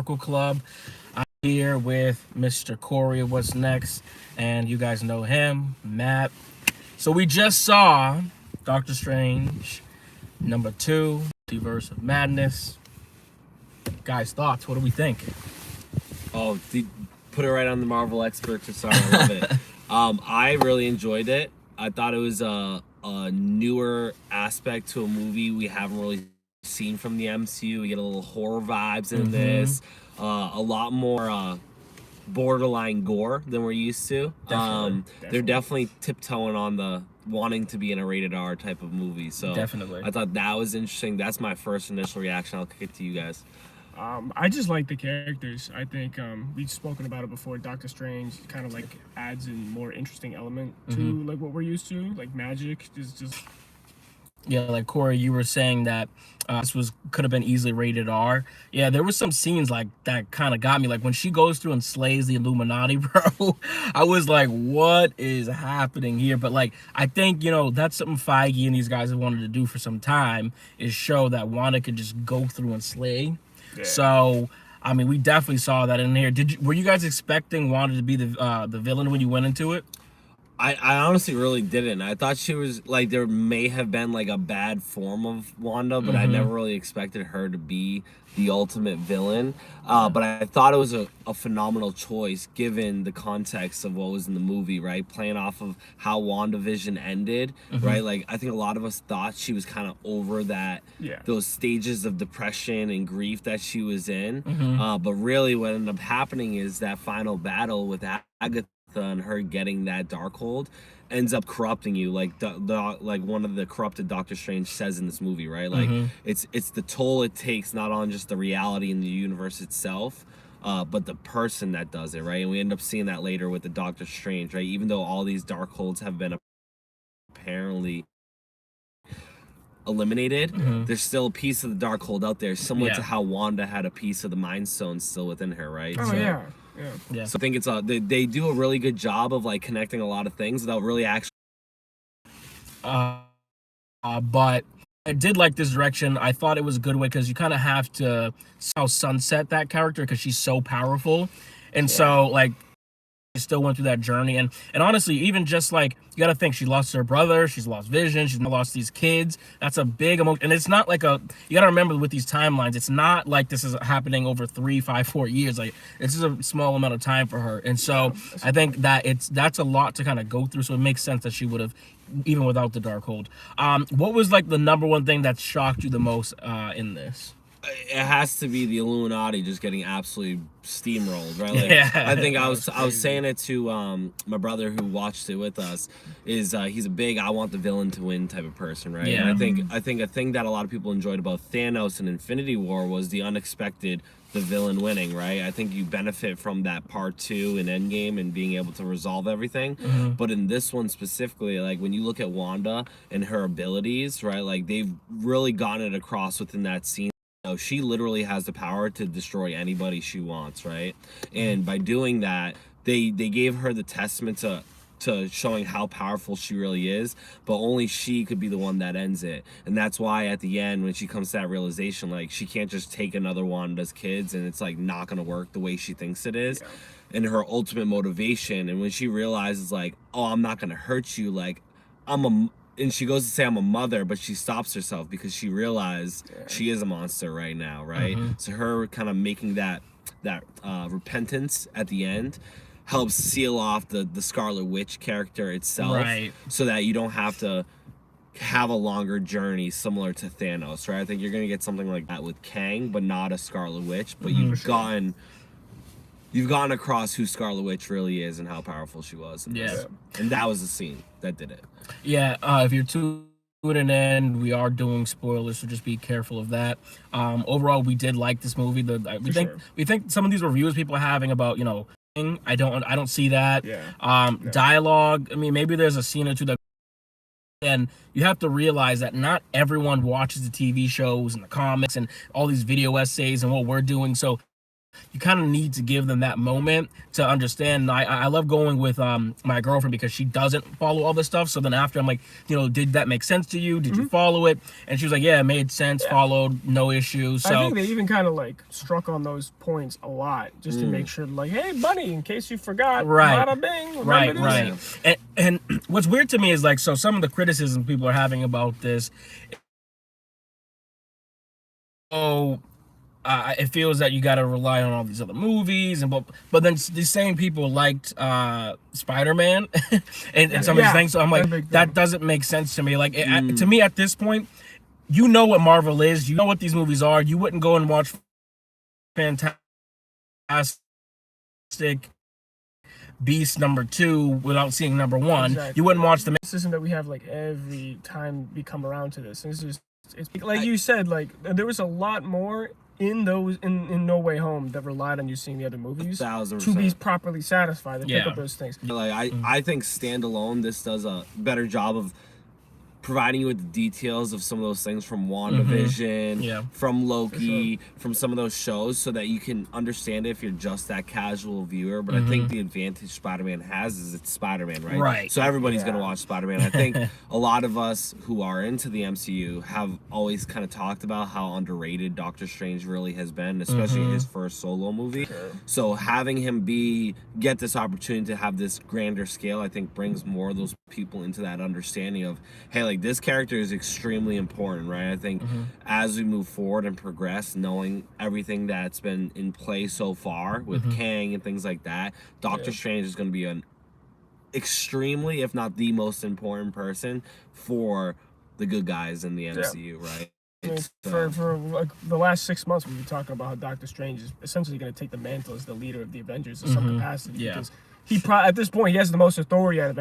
Circle Club. I'm here with Mr. Corey of What's Next, and you guys know him, Matt. So we just saw Doctor Strange #2, Multiverse of Madness. Guys, thoughts? What do we think? Oh, put it right on the Marvel experts. Sorry, I love it. I really enjoyed it. I thought it was a newer aspect to a movie we haven't really seen from the MCU. We get a little horror vibes in this. A lot more borderline gore than we're used to. They're definitely tiptoeing on the wanting to be in a rated R type of movie. So Definitely. I thought that was interesting. That's my first initial reaction. I'll kick it to you guys. I just like the characters. I think we've spoken about it before. Doctor Strange kind of like adds a more interesting element to like what we're used to. Like magic is just. Yeah, like Corey, you were saying that this could have been easily rated R. Yeah, there was some scenes like that kind of got me. Like when she goes through and slays the Illuminati, bro. I was like, what is happening here? But like, I think that's something Feige and these guys have wanted to do for some time, is show that Wanda could just go through and slay. Yeah. So, I mean, we definitely saw that in here. Were you guys expecting Wanda to be the villain when you went into it? I honestly really didn't. I thought she was like, there may have been like a bad form of Wanda, but I never really expected her to be the ultimate villain. But I thought it was a phenomenal choice given the context of what was in the movie, right? Playing off of how WandaVision ended, right? Like, I think a lot of us thought she was kind of over that, those stages of depression and grief that she was in. But really what ended up happening is that final battle with Agatha and her getting that Darkhold ends up corrupting you, like like one of the corrupted Doctor Strange says in this movie, right? Like it's the toll it takes, not on just the reality in the universe itself, but the person that does it, right? And we end up seeing that later with the Doctor Strange, right? Even though all these Darkholds have been apparently eliminated, there's still a piece of the Darkhold out there, similar to how Wanda had a piece of the Mind Stone still within her, right? Oh, yeah. So I think it's they do a really good job of like connecting a lot of things without really actually. But I did like this direction. I thought it was a good way because you kind of have to sunset that character because she's so powerful, and so like she still went through that journey. And honestly, even just like, you got to think, she lost her brother, she's lost Vision, she's lost these kids. That's a big emotion. And it's not like you got to remember with these timelines, it's not like this is happening over 3, 5, 4 years. Like, this is a small amount of time for her. And so I think that that's a lot to kind of go through. So it makes sense that she would have, even without the Darkhold. What was like the #1 thing that shocked you the most in this? It has to be the Illuminati just getting absolutely steamrolled, right? Like, I think I was saying it to my brother who watched it with us. He's a big I want the villain to win type of person, right? And I think a thing that a lot of people enjoyed about Thanos and Infinity War was the unexpected, the villain winning, right? I think you benefit from that part 2 in Endgame and being able to resolve everything. But in this one specifically, like when you look at Wanda and her abilities, right? Like they've really gotten it across within that scene. She literally has the power to destroy anybody she wants, right? And by doing that, they gave her the testament to showing how powerful she really is, but only she could be the one that ends it. And that's why at the end, when she comes to that realization, like she can't just take another Wanda's kids and it's like not gonna work the way she thinks it is. And her ultimate motivation, and when she realizes like, oh, I'm not gonna hurt you, like and she goes to say I'm a mother, but she stops herself because she realized she is a monster right now, right? So her kind of making that repentance at the end helps seal off the Scarlet Witch character itself, right? So that you don't have to have a longer journey similar to Thanos, right? I think you're gonna get something like that with Kang, but not a Scarlet Witch. But you've gotten across who Scarlet Witch really is and how powerful she was. And that was the scene that did it. Yeah, if you're tuning in, we are doing spoilers, so just be careful of that. Overall, we did like this movie. We think some of these reviews people are having about, I don't see that. Dialogue, I mean, maybe there's a scene or two that, and you have to realize that not everyone watches the TV shows and the comics and all these video essays and what we're doing. So you kind of need to give them that moment to understand. And I love going with my girlfriend because she doesn't follow all this stuff. So then after I'm like, did that make sense to you? Did you follow it? And she was like, yeah, it made sense, followed, no issues. So I think they even kind of like struck on those points a lot just to make sure, like, hey, buddy, in case you forgot, bada bing, right. And what's weird to me is like, so some of the criticism people are having about this, it feels that you got to rely on all these other movies, but then these same people liked Spider-Man and some of these things. So I'm like, that doesn't make sense to me. Like to me at this point, you know what Marvel is, you know what these movies are. You wouldn't go and watch Fantastic Beast #2 without seeing #1. Exactly. You wouldn't watch the system that we have like every time we come around to this. It's like you said, like there was a lot more in those in No Way Home that relied on you seeing the other movies 1,000%. to be properly satisfied to pick up those things. Like I think standalone, this does a better job of providing you with the details of some of those things from WandaVision, from Loki, from some of those shows, so that you can understand it if you're just that casual viewer. But I think the advantage Spider-Man has is it's Spider-Man, right? Right. So everybody's gonna watch Spider-Man. I think a lot of us who are into the MCU have always kind of talked about how underrated Doctor Strange really has been, especially his first solo movie. So having him get this opportunity to have this grander scale, I think brings more of those people into that understanding of, hey, like this character is extremely important, right? I think as we move forward and progress, knowing everything that's been in play so far with Kang and things like that, Doctor Strange is going to be an extremely, if not the most important person for the good guys in the MCU, right? I mean, for like the last 6 months, we've been talking about how Doctor Strange is essentially going to take the mantle as the leader of the Avengers in some capacity. Because at this point, he has the most authority out of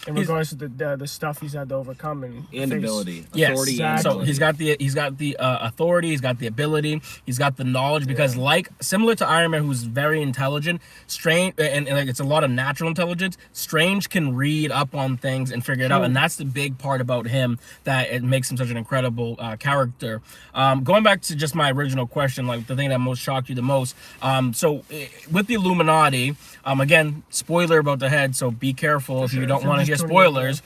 in regards to the stuff he's had to overcome and ability. Yes. Authority So and he's got the authority, he's got the ability, he's got the knowledge, because similar to Iron Man, who's very intelligent, Strange and like it's a lot of natural intelligence, Strange can read up on things and figure it out, and that's the big part about him that it makes him such an incredible character. Going back to just my original question, like the thing that most shocked you the most, so with the Illuminati, again, spoiler about the head, so be careful if you don't want to hear spoilers.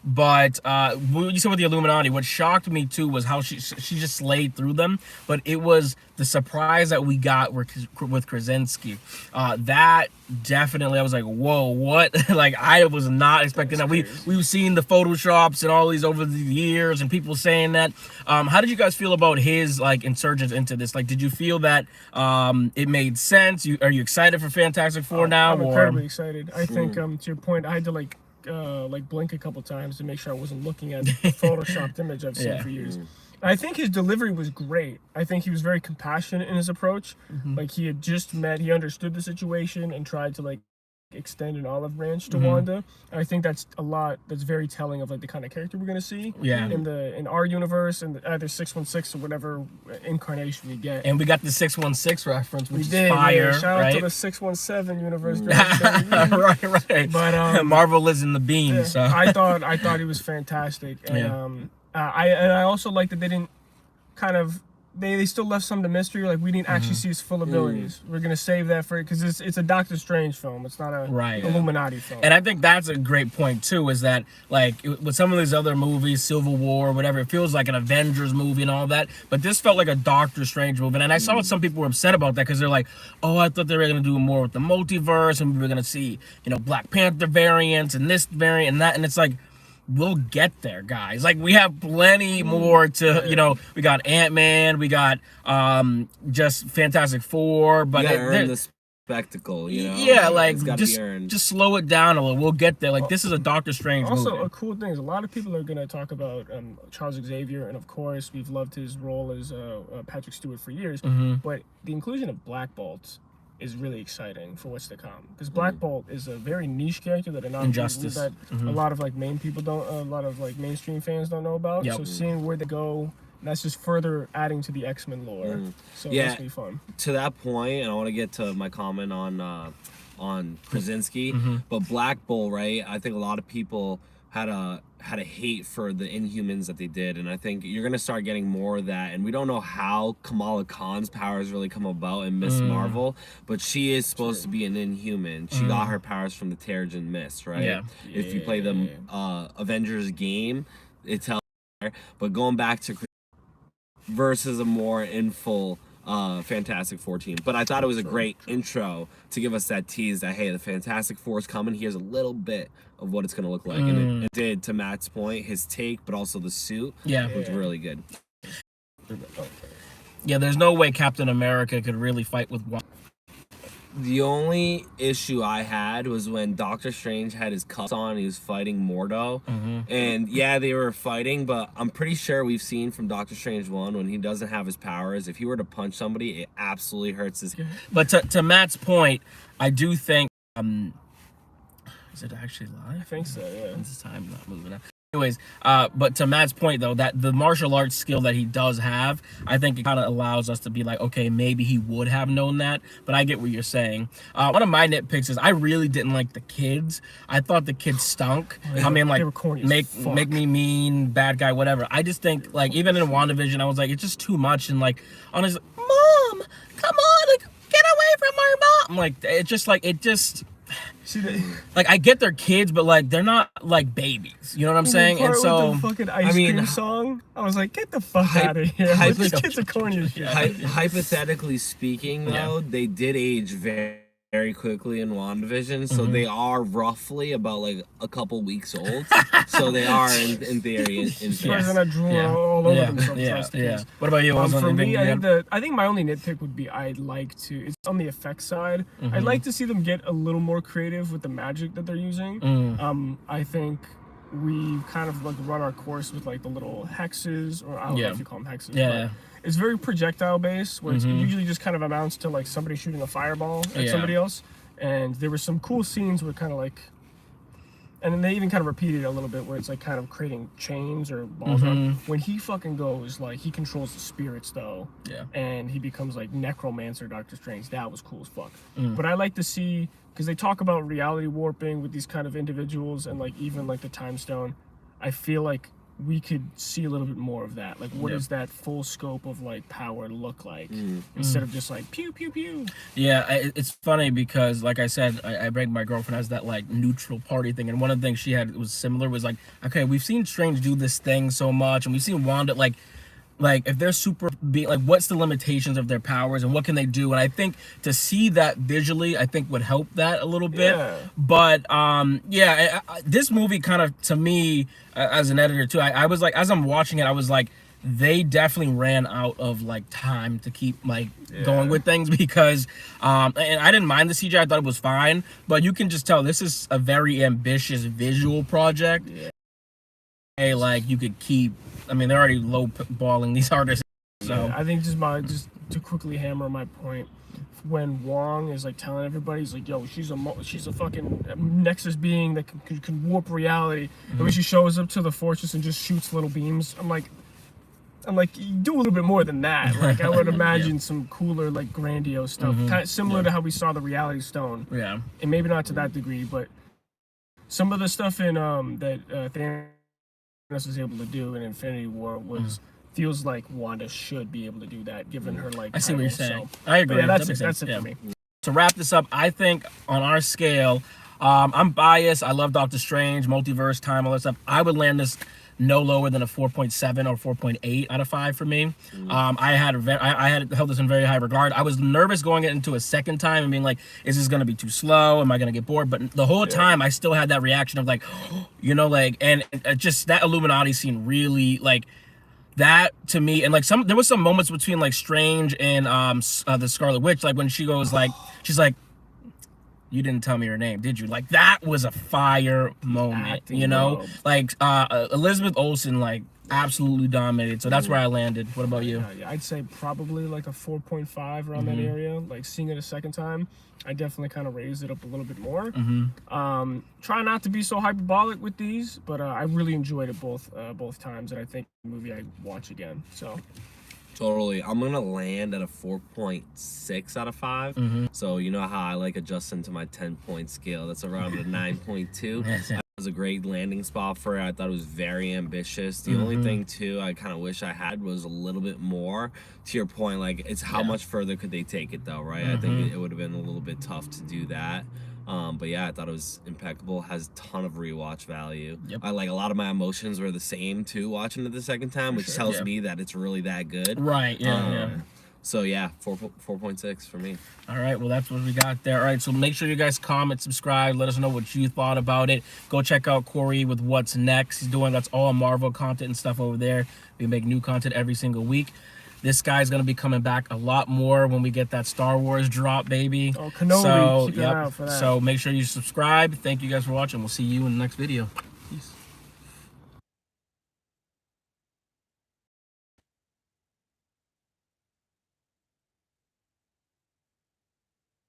But what you said with the Illuminati, what shocked me too was how she just slayed through them. But it was the surprise that we got with Krasinski. That definitely, I was like, whoa, what? Like, I was not expecting that. We've seen the Photoshops and all these over the years and people saying that. How did you guys feel about his like insurgence into this? Like, did you feel that it made sense? Are you excited for Fantastic Four now? I'm incredibly excited. I think to your point, I had to like blink a couple times to make sure I wasn't looking at the photoshopped image I've seen for years. I think his delivery was great. I think he was very compassionate in his approach. Like he understood the situation and tried to like extend an olive branch to Wanda. And I think that's very telling of like the kind of character we're gonna see in our universe, and either 616 or whatever incarnation we get. And we got the 616 reference, which is fire. Shout out to the 617 universe. right. But Marvel lives in the beam. So I thought he was fantastic, and I also like that they didn't kind of. They still left some to mystery. Like we didn't actually see his full abilities. We're gonna save that for because it's a Doctor Strange film. It's not a Illuminati film. And I think that's a great point too. Is that like with some of these other movies, Civil War, whatever, it feels like an Avengers movie and all that. But this felt like a Doctor Strange movie. And I saw some people were upset about that because they're like, oh, I thought they were gonna do more with the multiverse and we were gonna see Black Panther variants and this variant and that. And it's like, we'll get there, guys. Like we have plenty more to, we got Ant-Man, we got just Fantastic Four, but earn the spectacle, Yeah, like just slow it down a little. We'll get there. Like this is a Doctor Strange movie. Also, a cool thing is a lot of people are going to talk about Charles Xavier, and of course we've loved his role as Patrick Stewart for years. But the inclusion of Black Bolt is really exciting for what's to come, because Black Bolt is a very niche character that a lot of like mainstream fans don't know about. So seeing where they go, that's just further adding to the X-Men lore. So that's gonna be fun. To that point, and I want to get to my comment on Krasinski, but Black Bolt, right? I think a lot of people had a hate for the Inhumans that they did, and I think you're gonna start getting more of that. And we don't know how Kamala Khan's powers really come about in Miss Marvel, but she is supposed to be an Inhuman. She got her powers from the Terrigen Mist, right? Yeah. If you play the Avengers game, it tells you. But going back to versus a more in full Fantastic Four team. But I thought it was a great intro to give us that tease that, hey, the Fantastic Four is coming. Here's a little bit of what it's going to look like. And it did, to Matt's point, his take, but also the suit was really good. Yeah, there's no way Captain America could really fight with one. The only issue I had was when Doctor Strange had his cuffs on, he was fighting Mordo. And yeah, they were fighting, but I'm pretty sure we've seen from Doctor Strange 1, when he doesn't have his powers, if he were to punch somebody, it absolutely hurts his... But to Matt's point, I do think... is it actually live? I think so, yeah. This time not moving up. Anyways, but to Matt's point, though, that the martial arts skill that he does have, I think it kind of allows us to be like, okay, maybe he would have known that. But I get what you're saying. One of my nitpicks is I really didn't like the kids. I thought the kids stunk. I mean, like, make me mean, bad guy, whatever. I just think, like, even in WandaVision, I was like, it's just too much. And, like, honestly, Mom, come on, like, get away from our mom. I'm like, it just... like, I get they're kids, but like they're not like babies. You know what I'm saying? And so with the fucking ice cream song, I was like, get the fuck out of here. These kids are corny as shit. Hypothetically speaking, though, they did age very quickly in WandaVision, so they are roughly about like a couple weeks old. So they are in theory infants. All over themselves. What about you? For me, I think my only nitpick would be it's on the effects side. I'd like to see them get a little more creative with the magic that they're using. I think we kind of like run our course with like the little hexes, or I don't know if you call them hexes. But it's very projectile based, where it usually just kind of amounts to like somebody shooting a fireball at somebody else. And there were some cool scenes where kind of like, and then they even kind of repeated it a little bit, where it's like kind of creating chains or balls. When he fucking goes, like, he controls the spirits though, and he becomes like necromancer Doctor Strange. That was cool as fuck. But I like to see, because they talk about reality warping with these kind of individuals, and like even like the time stone, I feel like we could see a little bit more of that. Like, what does that full scope of like power look like, instead of just like pew pew pew? Yeah, it's funny because, like I said, I break my girlfriend has that like neutral party thing, and one of the things she had was similar, was like, okay, we've seen Strange do this thing so much, and we've seen Wanda like if they're super being, like, what's the limitations of their powers and what can they do? And I think to see that visually, I think would help that a little bit. But this movie kind of, to me, as an editor too, I was like, as I'm watching it, I was like, they definitely ran out of like time to keep like going with things, because and I didn't mind the CGI, I thought it was fine, but you can just tell this is a very ambitious visual project. Like, you could keep, I mean, they're already low-balling these artists. So I think just to quickly hammer my point, when Wong is like telling everybody, he's like, yo, she's a fucking Nexus being that can warp reality. And when she shows up to the fortress and just shoots little beams, I'm like, you do a little bit more than that. Like, I would imagine some cooler, like, grandiose stuff, kind of similar to how we saw the Reality Stone. And maybe not to that degree, but some of the stuff in that Thanos was able to do in Infinity War feels like Wanda should be able to do that, given her like. I see what you're saying. I agree. Yeah, that's it for me. To wrap this up, I think on our scale, I'm biased. I love Doctor Strange, multiverse, time, all that stuff. I would land this no lower than a 4.7 or 4.8 out of 5 for me. I had held this in very high regard. I was nervous going into a second time and being like, is this going to be too slow? Am I going to get bored? But the whole time I still had that reaction of like, you know, like, and just that Illuminati scene really, like, that to me, and like there was some moments between like Strange and the Scarlet Witch, like when she goes like, she's like, you didn't tell me your name, did you? Like, that was a fire moment, you know? Like, Elizabeth Olsen, like, absolutely dominated. So that's where I landed. What about you? Yeah, I'd say probably like a 4.5 around that area. Like, seeing it a second time, I definitely kind of raised it up a little bit more. Try not to be so hyperbolic with these, but I really enjoyed it both times, and I think the movie I'd watch again. So. Totally. I'm going to land at a 4.6 out of 5. So, you know how I like adjusting to my 10-point scale. That's around a 9.2. I was was a great landing spot for it. I thought it was very ambitious. The only thing too I kind of wish I had was a little bit more. To your point, like it's how much further could they take it though, right? I think it would have been a little bit tough to do that. But yeah, I thought it was impeccable. Has a ton of rewatch value. I like a lot of my emotions were the same too watching it the second time, which tells me that it's really that good. Right. Yeah. So yeah, 4.6 for me. All right, well that's what we got there. All right, so make sure you guys comment, subscribe, let us know what you thought about it. Go check out Corey with What's Next. He's doing that's all Marvel content and stuff over there. We make new content every single week. This guy's gonna be coming back a lot more when we get that Star Wars drop, baby. Oh, Kenobi, keep an eye out for that. So make sure you subscribe. Thank you guys for watching. We'll see you in the next video.